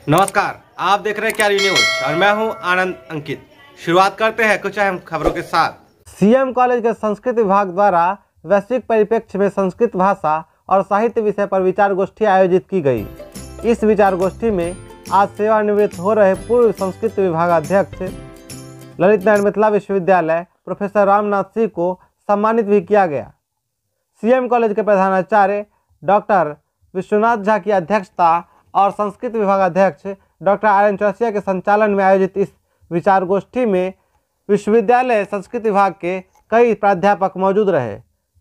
नमस्कार, आप देख रहे हैं क्यारी न्यूज और मैं हूं आनंद अंकित। शुरुआत करते हैं कुछ अहम खबरों के साथ। सीएम कॉलेज के संस्कृत विभाग द्वारा वैश्विक परिप्रेक्ष्य में संस्कृत भाषा और साहित्य विषय पर विचार गोष्ठी आयोजित की गई। इस विचार गोष्ठी में आज सेवानिवृत्त हो रहे पूर्व संस्कृत विभागाध्यक्ष ललित नारायण मिथिला विश्वविद्यालय प्रोफेसर रामनाथ सिंह को सम्मानित भी किया गया। सीएम कॉलेज के प्रधानाचार्य डॉक्टर विश्वनाथ झा की अध्यक्षता और संस्कृत विभागाध्यक्ष डॉक्टर आर्यन चौरसिया के संचालन में आयोजित इस विचार गोष्ठी में विश्वविद्यालय संस्कृत विभाग के कई प्राध्यापक मौजूद रहे।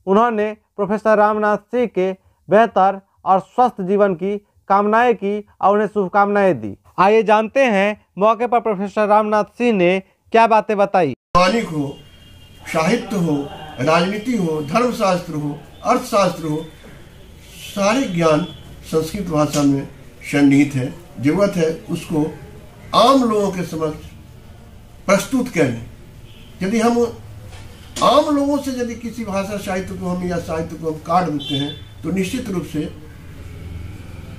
उन्होंने प्रोफेसर रामनाथ सिंह के बेहतर और स्वस्थ जीवन की कामनाएं की और उन्हें शुभकामनाएं दी। आइए जानते हैं मौके पर प्रोफेसर रामनाथ सिंह ने क्या बातें बताई। मानिक हो, साहित्य हो, राजनीति हो, धर्मशास्त्र हो, अर्थशास्त्र हो, सारे ज्ञान संस्कृत भाषा में सन्निहित है। जरूरत है उसको आम लोगों के समक्ष प्रस्तुत करने। यदि हम आम लोगों से यदि किसी भाषा साहित्य को हम या साहित्य को हम काट देते हैं तो निश्चित रूप से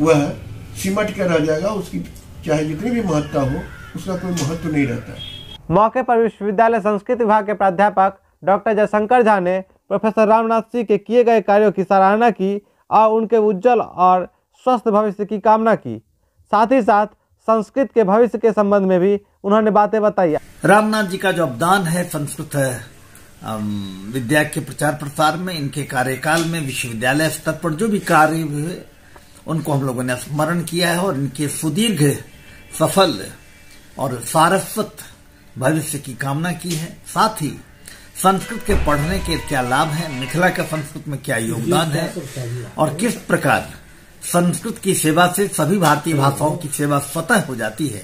वह सिमट कर रह जाएगा। उसकी चाहे जितनी भी महत्ता हो उसका कोई महत्व नहीं रहता है। मौके पर विश्वविद्यालय संस्कृत विभाग के प्राध्यापक डॉक्टर जयशंकर झा ने प्रोफेसर रामनाथ सिंह के किए गए कार्यों की सराहना की और उनके उज्जवल और स्वस्थ भविष्य की कामना की। साथ ही साथ संस्कृत के भविष्य के संबंध में भी उन्होंने बातें बताई। रामनाथ जी का जो अवदान है संस्कृत विद्या के प्रचार प्रसार में, इनके कार्यकाल में विश्वविद्यालय स्तर पर जो भी कार्य हुए उनको हम लोगों ने स्मरण किया है और इनके सुदीर्घ सफल और सारस्वत भविष्य की कामना की है। साथ ही संस्कृत के पढ़ने के क्या लाभ हैं, मिथिला का संस्कृत में क्या योगदान है और किस प्रकार संस्कृत की सेवा से सभी भारतीय भाषाओं की सेवा स्वतः हो जाती है।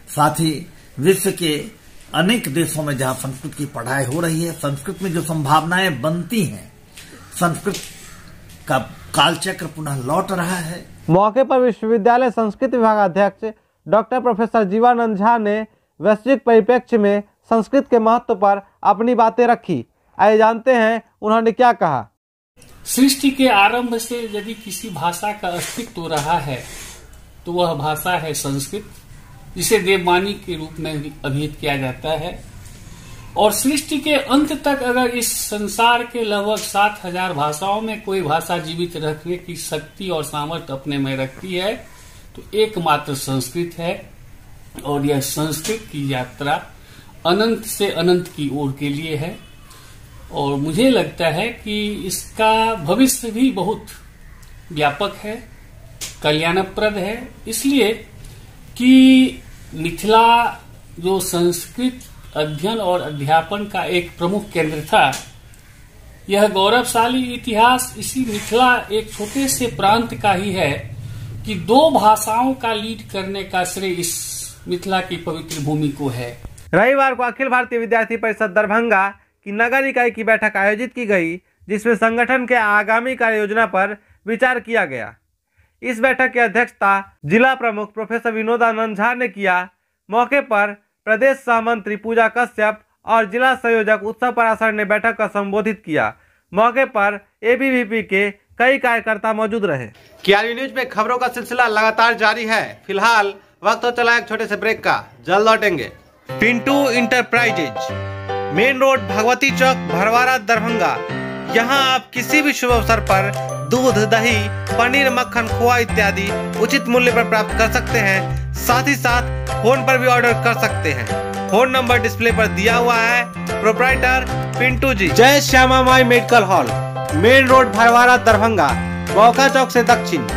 साथ ही विश्व के अनेक देशों में जहां संस्कृत की पढ़ाई हो रही है, संस्कृत में जो संभावनाएं बनती हैं, संस्कृत का कालचक्र पुनः लौट रहा है। मौके पर विश्वविद्यालय संस्कृत विभागाध्यक्ष डॉक्टर प्रोफेसर जीवानंद झा ने वैश्विक परिप्रेक्ष्य में संस्कृत के महत्व पर अपनी बातें रखी। आइए जानते हैं उन्होंने क्या कहा। सृष्टि के आरंभ से यदि किसी भाषा का अस्तित्व रहा है तो वह भाषा है संस्कृत, जिसे देववाणी के रूप में अभिहित किया जाता है। और सृष्टि के अंत तक अगर इस संसार के लगभग 7,000 भाषाओं में कोई भाषा जीवित रखने की शक्ति और सामर्थ्य अपने में रखती है तो एकमात्र संस्कृत है। और यह संस्कृत की यात्रा अनंत से अनंत की ओर के लिए है और मुझे लगता है कि इसका भविष्य भी बहुत व्यापक है, कल्याणप्रद है। इसलिए कि मिथिला जो संस्कृत अध्ययन और अध्यापन का एक प्रमुख केंद्र था, यह गौरवशाली इतिहास इसी मिथिला एक छोटे से प्रांत का ही है कि 2 भाषाओं का लीड करने का श्रेय इस मिथिला की पवित्र भूमि को है। रविवार को अखिल भारतीय विद्यार्थी परिषद दरभंगा की नगर इकाई की बैठक आयोजित की गई, जिसमें संगठन के आगामी कार्य योजना पर विचार किया गया। इस बैठक की अध्यक्षता जिला प्रमुख प्रोफेसर विनोदानंद झा ने किया। मौके पर प्रदेश सहमंत्री पूजा कश्यप और जिला संयोजक उत्सव पराशर ने बैठक का संबोधित किया। मौके पर एबीवीपी के कई कार्यकर्ता मौजूद रहे। क्यारी न्यूज में खबरों का सिलसिला लगातार जारी है। फिलहाल वक्त हो चला एक छोटे से ब्रेक का, जल्द लौटेंगे। Pintu enterprises, main road Bhagwati Chowk, Bharwara, Darbhanga. यहाँ आप किसी भी शुभ अवसर पर दूध, दही, पनीर, मक्खन, खोआ इत्यादि उचित मूल्य पर प्राप्त कर सकते हैं। साथ ही साथ फोन पर भी ऑर्डर कर सकते हैं। फोन नंबर डिस्प्ले पर दिया हुआ है। प्रोप्राइटर पिंटू जी। जय Shyama my medical hall, main road, Bharwara, Darbhanga, मौका चौक से दक्षिण।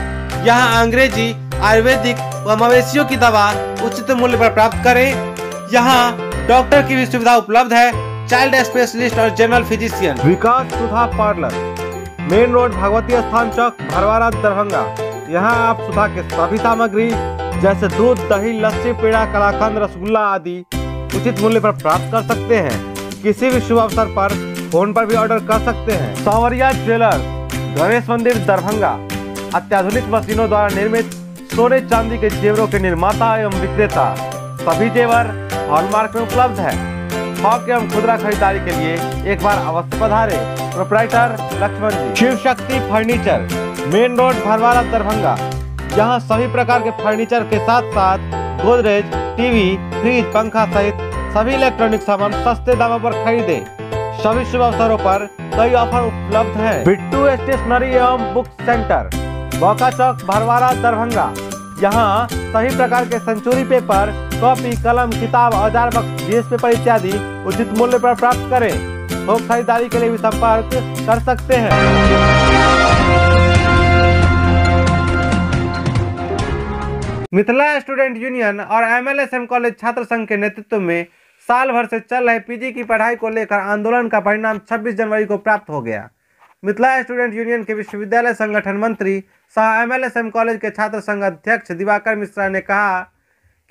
यहाँ अंग्रेजी, आयुर्वेदिक व मवेशियों की दवा उचित मूल्य पर प्राप्त करें। यहाँ डॉक्टर की भी सुविधा उपलब्ध है, चाइल्ड स्पेशलिस्ट और जनरल फिजिशियन। विकास सुधा पार्लर, मेन रोड, भगवती स्थान चौक, भरवारा, दरभंगा। यहाँ आप सुधा के सभी सामग्री जैसे दूध, दही, लस्सी, पेड़ा, कलाकंद, रसगुल्ला आदि उचित मूल्य पर प्राप्त कर सकते हैं। किसी भी शुभ अवसर पर फोन पर भी ऑर्डर कर सकते हैं। सांवरिया ज्वेलर्स, गणेश मंदिर, दरभंगा। अत्याधुनिक मशीनों द्वारा निर्मित सोने चांदी के जेवरों के निर्माता एवं विक्रेता। सभी जेवर हॉलमार्क में उपलब्ध है। थोक एवं खुदरा खरीदारी के लिए एक बार अवश्य पधारे। प्रोप्राइटर लक्ष्मण जी। Shiv Shakti furniture, main road, Bharwara, Darbhanga. यहाँ सभी प्रकार के फर्नीचर के साथ साथ गोदरेज, टीवी, फ्रिज, पंखा सहित सभी इलेक्ट्रॉनिक सामान सस्ते दामों पर खरीदे। सभी शुभ अवसरों पर कई ऑफर उपलब्ध है। बिट्टू स्टेशनरी एवं बुक सेंटर, बौका चौक, भरवारा, दरभंगा। यहाँ सभी प्रकार के सेंचुरी पेपर, कॉपी, कलम, किताब, औजार बक्स, जीएस पेपर इत्यादि उचित मूल्य पर प्राप्त करें। थोक खरीदारी के लिए भी संपर्क कर सकते हैं। मिथिला स्टूडेंट यूनियन और MLSM कॉलेज छात्र संघ के नेतृत्व में साल भर से चल रहे पीजी की पढ़ाई को लेकर आंदोलन का परिणाम 26 जनवरी को प्राप्त हो गया। मिथिला स्टूडेंट यूनियन के विश्वविद्यालय संगठन मंत्री सह MLSM कॉलेज के छात्र संघ अध्यक्ष दिवाकर मिश्रा ने कहा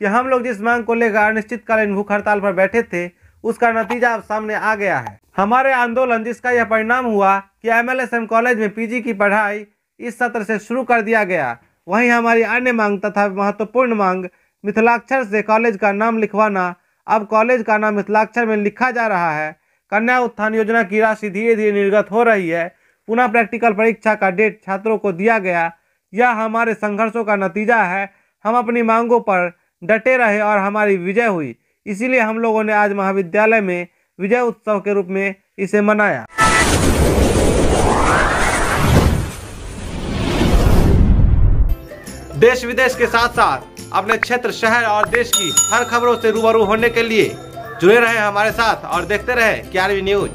कि हम लोग जिस मांग को लेकर अनिश्चितकालीन भूख हड़ताल पर बैठे थे उसका नतीजा अब सामने आ गया है। हमारे आंदोलन जिसका यह परिणाम हुआ कि MLSM कॉलेज में पीजी की पढ़ाई इस सत्र से शुरू कर दिया गया। वहीं हमारी अन्य मांग तथा महत्वपूर्ण मांग मिथिलाक्षर से कॉलेज का नाम लिखवाना, अब कॉलेज का नाम मिथिलाक्षर में लिखा जा रहा है। कन्या उत्थान योजना की राशि धीरे धीरे निर्गत हो रही है। पुनः प्रैक्टिकल परीक्षा का डेट छात्रों को दिया गया। यह हमारे संघर्षों का नतीजा है। हम अपनी मांगों पर डटे रहे और हमारी विजय हुई। इसीलिए हम लोगों ने आज महाविद्यालय में विजय उत्सव के रूप में इसे मनाया। देश विदेश के साथ साथ अपने क्षेत्र, शहर और देश की हर खबरों से रूबरू होने के लिए जुड़े रहे हमारे साथ और देखते रहे KRV न्यूज।